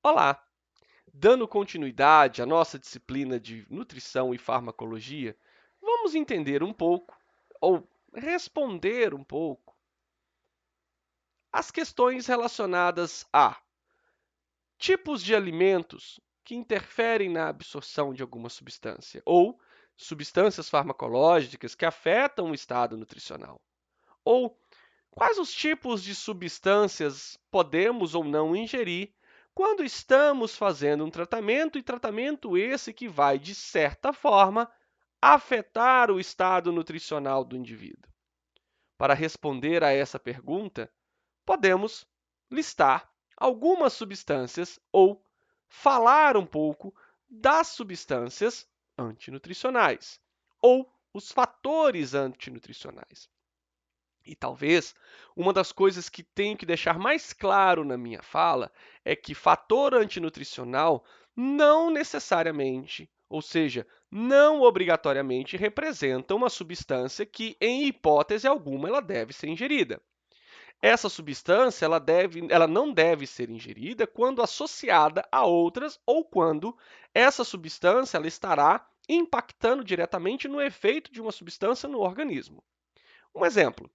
Olá! Dando continuidade à nossa disciplina de nutrição e farmacologia, vamos entender um pouco, ou responder um pouco, as questões relacionadas a tipos de alimentos que interferem na absorção de alguma substância, ou substâncias farmacológicas que afetam o estado nutricional, ou quais os tipos de substâncias podemos ou não ingerir quando estamos fazendo um tratamento, e tratamento esse que vai, de certa forma, afetar o estado nutricional do indivíduo? Para responder a essa pergunta, podemos listar algumas substâncias ou falar um pouco das substâncias antinutricionais ou os fatores antinutricionais. E talvez uma das coisas que tenho que deixar mais claro na minha fala é que fator antinutricional não necessariamente, ou seja, não obrigatoriamente representa uma substância que, em hipótese alguma, ela deve ser ingerida. Essa substância ela não deve ser ingerida quando associada a outras ou quando essa substância ela estará impactando diretamente no efeito de uma substância no organismo. Um exemplo: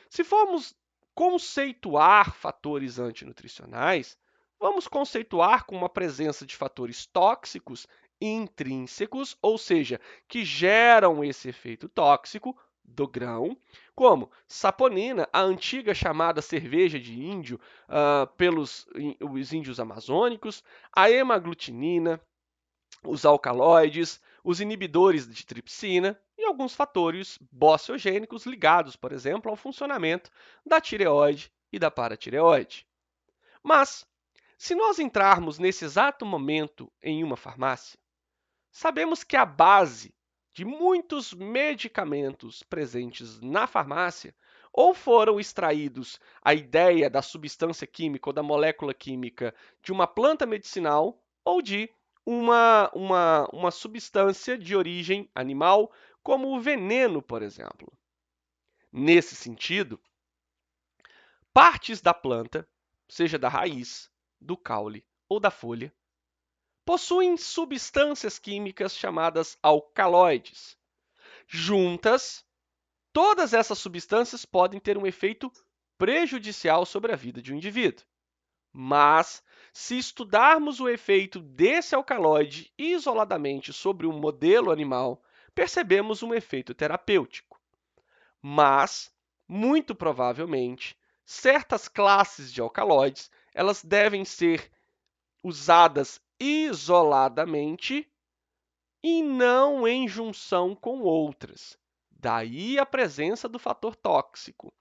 se formos conceituar fatores antinutricionais, vamos conceituar com uma presença de fatores tóxicos intrínsecos, ou seja, que geram esse efeito tóxico do grão, como saponina, a antiga chamada cerveja de índio pelos os índios amazônicos, a hemaglutinina, os alcaloides, os inibidores de tripsina e alguns fatores bociogênicos ligados, por exemplo, ao funcionamento da tireoide e da paratireoide. Mas, se nós entrarmos nesse exato momento em uma farmácia, sabemos que a base de muitos medicamentos presentes na farmácia ou foram extraídos a ideia da substância química ou da molécula química de uma planta medicinal ou de uma substância de origem animal, como o veneno, por exemplo. Nesse sentido, partes da planta, seja da raiz, do caule ou da folha, possuem substâncias químicas chamadas alcaloides. Juntas, todas essas substâncias podem ter um efeito prejudicial sobre a vida de um indivíduo. Mas, se estudarmos o efeito desse alcaloide isoladamente sobre um modelo animal, percebemos um efeito terapêutico. Mas, muito provavelmente, certas classes de alcaloides elas devem ser usadas isoladamente e não em junção com outras. Daí a presença do fator tóxico.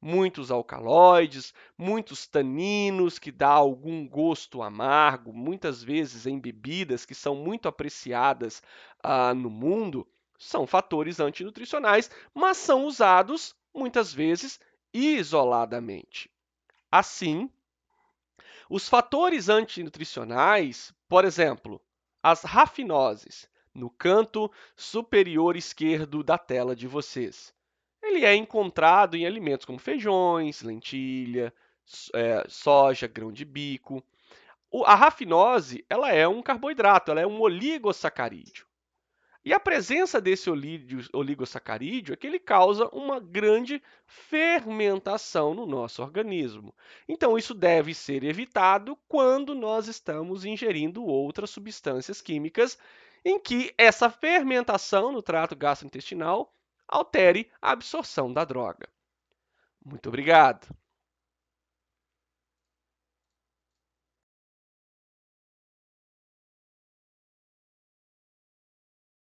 Muitos alcaloides, muitos taninos, que dá algum gosto amargo, muitas vezes em bebidas que são muito apreciadas no mundo, são fatores antinutricionais, mas são usados muitas vezes isoladamente. Assim, os fatores antinutricionais, por exemplo, as rafinoses, no canto superior esquerdo da tela de vocês. Ele é encontrado em alimentos como feijões, lentilha, soja, grão de bico. A rafinose ela é um carboidrato, ela é um oligosacarídeo. E a presença desse oligosacarídeo é que ele causa uma grande fermentação no nosso organismo. Então, isso deve ser evitado quando nós estamos ingerindo outras substâncias químicas em que essa fermentação no trato gastrointestinal altere a absorção da droga. Muito obrigado!